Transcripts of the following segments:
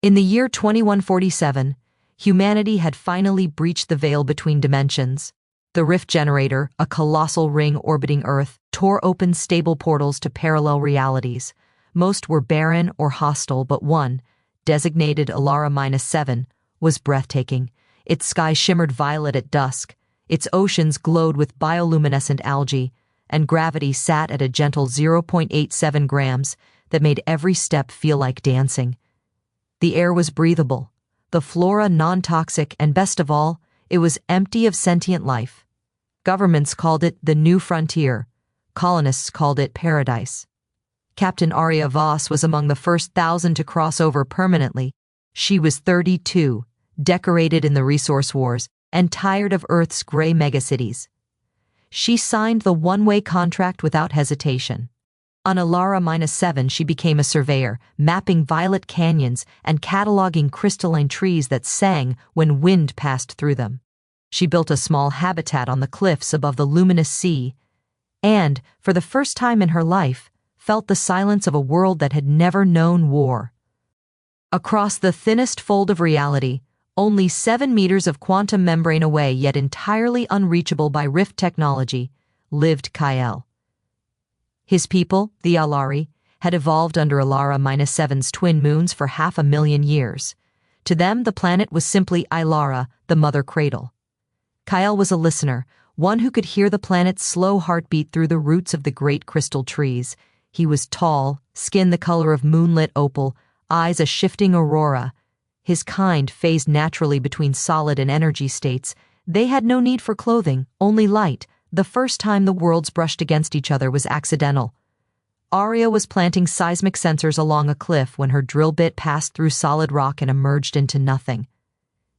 In the year 2147, humanity had finally breached the veil between dimensions. The Rift Generator, a colossal ring orbiting Earth, tore open stable portals to parallel realities. Most were barren or hostile, but one, designated Alara-7, was breathtaking. Its sky shimmered violet at dusk, its oceans glowed with bioluminescent algae, and gravity sat at a gentle 0.87 grams that made every step feel like dancing. The air was breathable, the flora non-toxic, and best of all, it was empty of sentient life. Governments called it the New Frontier. Colonists called it Paradise. Captain Arya Voss was among the first 1,000 to cross over permanently. She was 32, decorated in the resource wars, and tired of Earth's gray megacities. She signed the one-way contract without hesitation. On Alara-7, she became a surveyor, mapping violet canyons and cataloging crystalline trees that sang when wind passed through them. She built a small habitat on the cliffs above the luminous sea, and, for the first time in her life, felt the silence of a world that had never known war. Across the thinnest fold of reality, only 7 meters of quantum membrane away yet entirely unreachable by rift technology, lived Kyle. His people, the Alari, had evolved under Alara-7's twin moons for 500,000 years. To them, the planet was simply Ilara, the mother cradle. Kyle was a listener, one who could hear the planet's slow heartbeat through the roots of the great crystal trees. He was tall, skin the color of moonlit opal, eyes a shifting aurora. His kind phased naturally between solid and energy states. They had no need for clothing, only light. The first time the worlds brushed against each other was accidental. Arya was planting seismic sensors along a cliff when her drill bit passed through solid rock and emerged into nothing.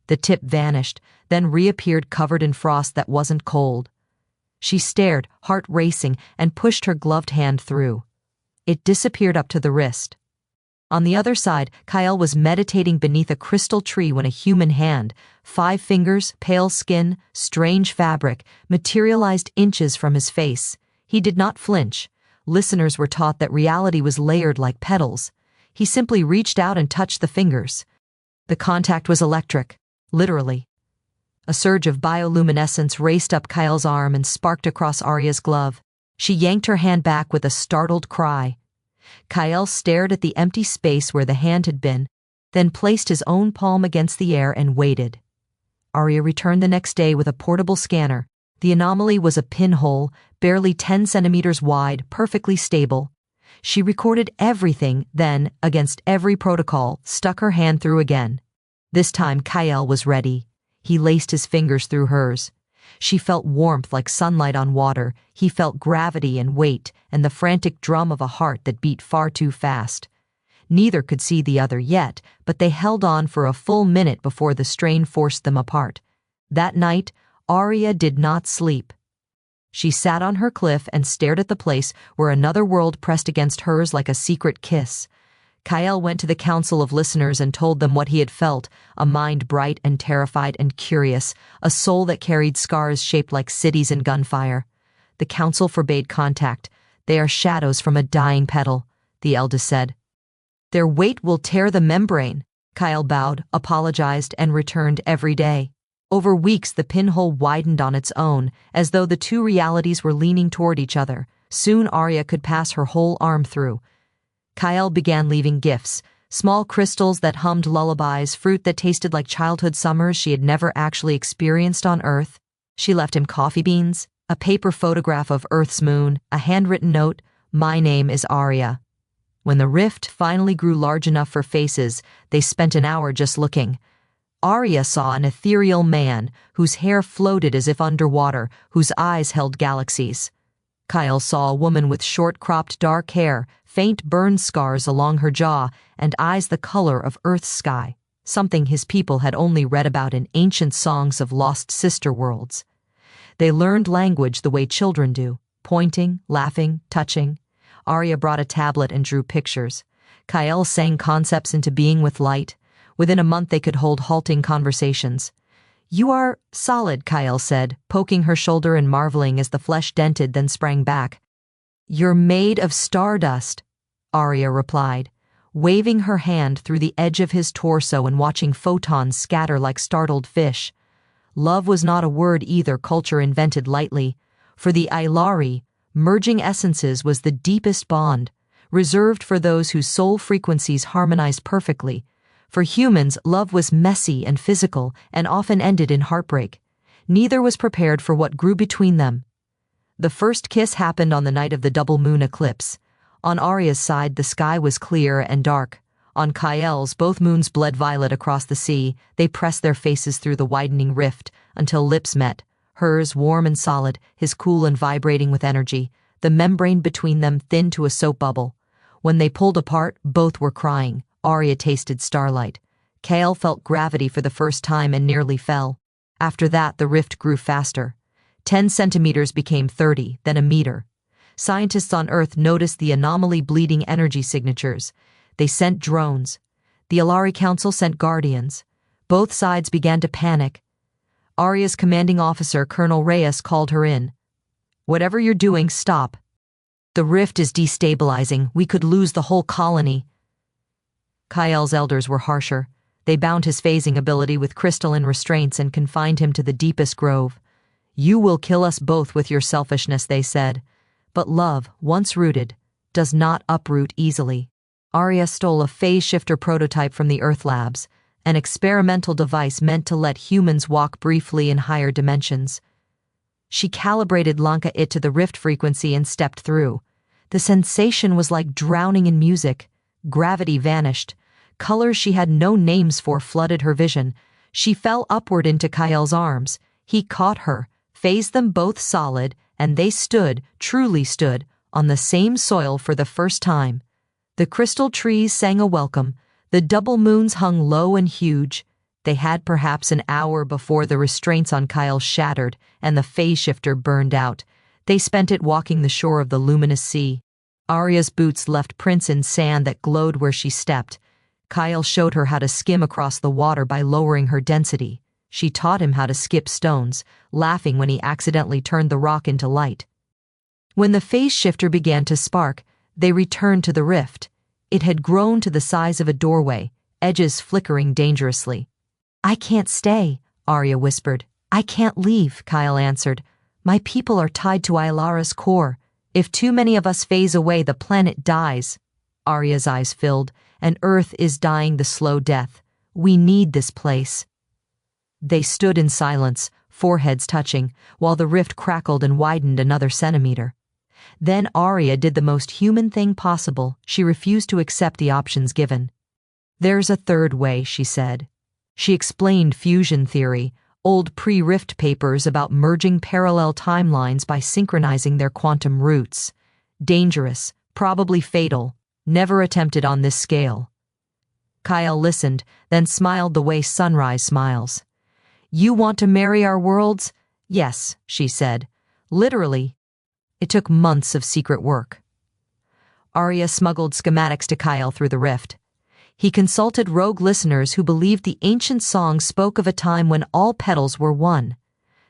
The tip vanished, then reappeared covered in frost that wasn't cold. She stared, heart racing, and pushed her gloved hand through. It disappeared up to the wrist. On the other side, Kyle was meditating beneath a crystal tree when a human hand, 5 fingers, pale skin, strange fabric, materialized inches from his face. He did not flinch. Listeners were taught that reality was layered like petals. He simply reached out and touched the fingers. The contact was electric, literally. A surge of bioluminescence raced up Kyle's arm and sparked across Arya's glove. She yanked her hand back with a startled cry. Kyle stared at the empty space where the hand had been, then placed his own palm against the air and waited. Arya returned the next day with a portable scanner. The anomaly was a pinhole, barely 10 centimeters wide, perfectly stable. She recorded everything, then, against every protocol, stuck her hand through again. This time Kyle was ready. He laced his fingers through hers. She felt warmth like sunlight on water. He felt gravity and weight, and the frantic drum of a heart that beat far too fast. Neither could see the other yet, but they held on for a full minute before the strain forced them apart. That night, Arya did not sleep. She sat on her cliff and stared at the place where another world pressed against hers like a secret kiss. Kyle went to the council of listeners and told them what he had felt, a mind bright and terrified and curious, a soul that carried scars shaped like cities in gunfire. The council forbade contact. They are shadows from a dying petal, the eldest said. Their weight will tear the membrane. Kyle bowed, apologized, and returned every day. Over weeks, the pinhole widened on its own, as though the two realities were leaning toward each other. Soon Arya could pass her whole arm through. Kyle began leaving gifts, small crystals that hummed lullabies, fruit that tasted like childhood summers she had never actually experienced on Earth. She left him coffee beans, a paper photograph of Earth's moon, a handwritten note, "My name is Arya." When the rift finally grew large enough for faces, they spent an hour just looking. Arya saw an ethereal man whose hair floated as if underwater, whose eyes held galaxies. Kyle saw a woman with short-cropped dark hair, faint burn scars along her jaw, and eyes the color of Earth's sky, something his people had only read about in ancient songs of lost sister worlds. They learned language the way children do, pointing, laughing, touching. Arya brought a tablet and drew pictures. Kyle sang concepts into being with light. Within a month they could hold halting conversations. "You are solid," Kyle said, poking her shoulder and marveling as the flesh dented then sprang back. "You're made of stardust," Arya replied. waving her hand through the edge of his torso and watching photons scatter like startled fish. Love was not a word either culture invented lightly. For the Ilari, merging essences was the deepest bond, reserved for those whose soul frequencies harmonized perfectly. For humans, love was messy and physical and often ended in heartbreak. Neither was prepared for what grew between them. The first kiss happened on the night of the double moon eclipse. On Arya's side, the sky was clear and dark. On Kyl's, both moons bled violet across the sea. They pressed their faces through the widening rift until lips met, hers warm and solid, his cool and vibrating with energy, the membrane between them thin to a soap bubble. When they pulled apart, both were crying. Arya tasted starlight. Kyle felt gravity for the first time and nearly fell. After that, the rift grew faster. 10 centimeters became 30, then a meter. Scientists on Earth noticed the anomaly bleeding energy signatures. They sent drones. The Ilari Council sent guardians. Both sides began to panic. Arya's commanding officer, Colonel Reyes, called her in. "Whatever you're doing, stop. The rift is destabilizing. We could lose the whole colony." Kyl's elders were harsher. They bound his phasing ability with crystalline restraints and confined him to the deepest grove. "You will kill us both with your selfishness," they said. But love, once rooted, does not uproot easily. Arya stole a phase shifter prototype from the Earth Labs, an experimental device meant to let humans walk briefly in higher dimensions. She calibrated it to the rift frequency and stepped through. The sensation was like drowning in music. Gravity vanished. Colors she had no names for flooded her vision. She fell upward into Kyl's arms. He caught her, phased them both solid, and they stood, truly stood, on the same soil for the first time. The crystal trees sang a welcome. The double moons hung low and huge. They had perhaps an hour before the restraints on Kyle shattered and the phase shifter burned out. They spent it walking the shore of the luminous sea. Arya's boots left prints in sand that glowed where she stepped. Kyle showed her how to skim across the water by lowering her density. She taught him how to skip stones, laughing when he accidentally turned the rock into light. When the phase shifter began to spark, they returned to the rift. It had grown to the size of a doorway, edges flickering dangerously. "I can't stay," Arya whispered. "I can't leave," Kyle answered. "My people are tied to Ilara's core. If too many of us phase away, the planet dies." Arya's eyes filled. "And Earth is dying the slow death. We need this place." They stood in silence, foreheads touching, while the rift crackled and widened another centimeter. Then Arya did the most human thing possible. She refused to accept the options given. "There's a third way," she said. She explained fusion theory, old pre-rift papers about merging parallel timelines by synchronizing their quantum roots. Dangerous, probably fatal, never attempted on this scale. Kyle listened, then smiled the way sunrise smiles. "You want to marry our worlds?" "Yes," she said. "Literally." It took months of secret work. Arya smuggled schematics to Kyle through the rift. He consulted rogue listeners who believed the ancient song spoke of a time when all petals were one.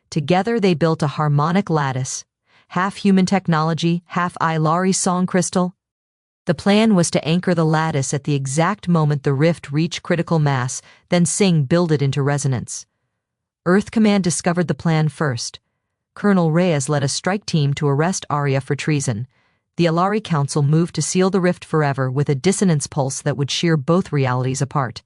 Together they built a harmonic lattice, half human technology, half Ilari song crystal. The plan was to anchor the lattice at the exact moment the rift reached critical mass, then build it into resonance. Earth Command discovered the plan first. Colonel Reyes led a strike team to arrest Arya for treason. The Ilari Council moved to seal the rift forever with a dissonance pulse that would shear both realities apart.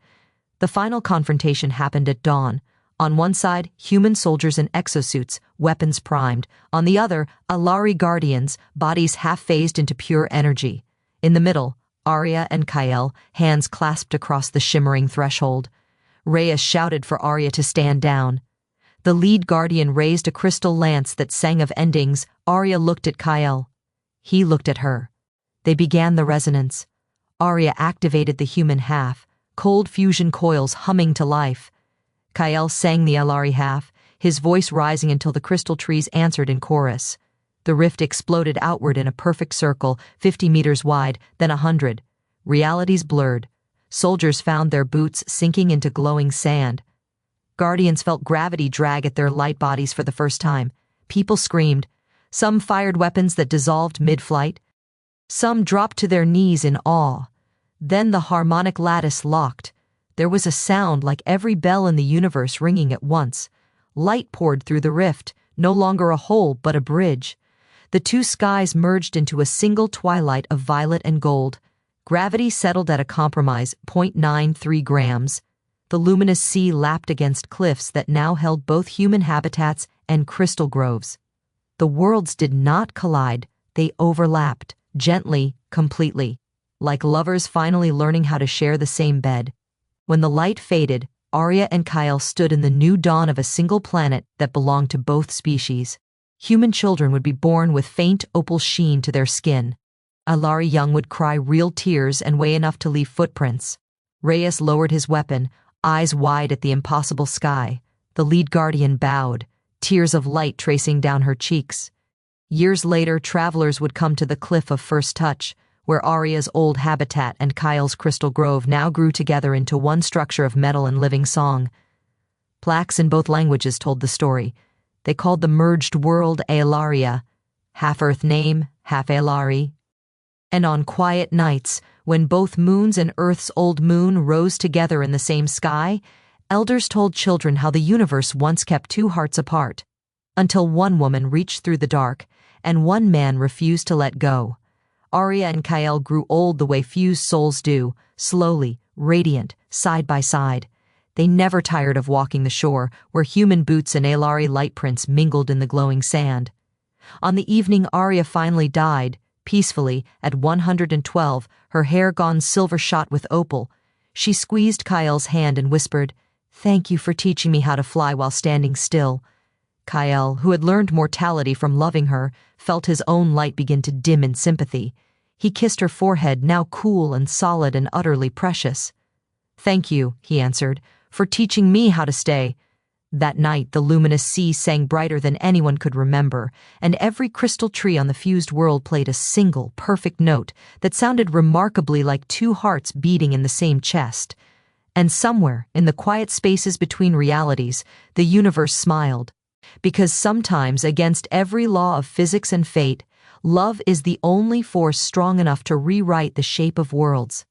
The final confrontation happened at dawn. On one side, human soldiers in exosuits, weapons primed. On the other, Ilari guardians, bodies half-phased into pure energy. In the middle, Arya and Kyle, hands clasped across the shimmering threshold. Reyes shouted for Arya to stand down. The lead guardian raised a crystal lance that sang of endings. Arya looked at Kyle. He looked at her. They began the resonance. Arya activated the human half, cold fusion coils humming to life. Kyle sang the Ilari half, his voice rising until the crystal trees answered in chorus. The rift exploded outward in a perfect circle, 50 meters wide, then 100. Realities blurred. Soldiers found their boots sinking into glowing sand. Guardians felt gravity drag at their light bodies for the first time. People screamed. Some fired weapons that dissolved mid-flight. Some dropped to their knees in awe. Then the harmonic lattice locked. There was a sound like every bell in the universe ringing at once. Light poured through the rift, no longer a hole but a bridge. The two skies merged into a single twilight of violet and gold. Gravity settled at a compromise, 0.93 grams. The luminous sea lapped against cliffs that now held both human habitats and crystal groves. The worlds did not collide, they overlapped, gently, completely, like lovers finally learning how to share the same bed. When the light faded, Arya and Kyle stood in the new dawn of a single planet that belonged to both species. Human children would be born with faint opal sheen to their skin. Alari Young would cry real tears and weigh enough to leave footprints. Reyes lowered his weapon, eyes wide at the impossible sky. The lead guardian bowed, tears of light tracing down her cheeks. Years later, travelers would come to the cliff of first touch, where Arya's old habitat and Kyle's crystal grove now grew together into one structure of metal and living song. Plaques in both languages told the story. They called the merged world Aelaria, half Earth name, half Aelari. And on quiet nights, when both moons and Earth's old moon rose together in the same sky, elders told children how the universe once kept two hearts apart, until one woman reached through the dark, and one man refused to let go. Arya and Kyle grew old the way fused souls do, slowly, radiant, side by side. They never tired of walking the shore, where human boots and Aelari light prints mingled in the glowing sand. On the evening Arya finally died, peacefully, at 112, her hair gone silver-shot with opal, she squeezed Kyle's hand and whispered, "Thank you for teaching me how to fly while standing still." Kyle, who had learned mortality from loving her, felt his own light begin to dim in sympathy. He kissed her forehead, now cool and solid and utterly precious. "Thank you," he answered, "for teaching me how to stay." That night, the luminous sea sang brighter than anyone could remember, and every crystal tree on the fused world played a single, perfect note that sounded remarkably like two hearts beating in the same chest. And somewhere, in the quiet spaces between realities, the universe smiled. Because sometimes, against every law of physics and fate, love is the only force strong enough to rewrite the shape of worlds.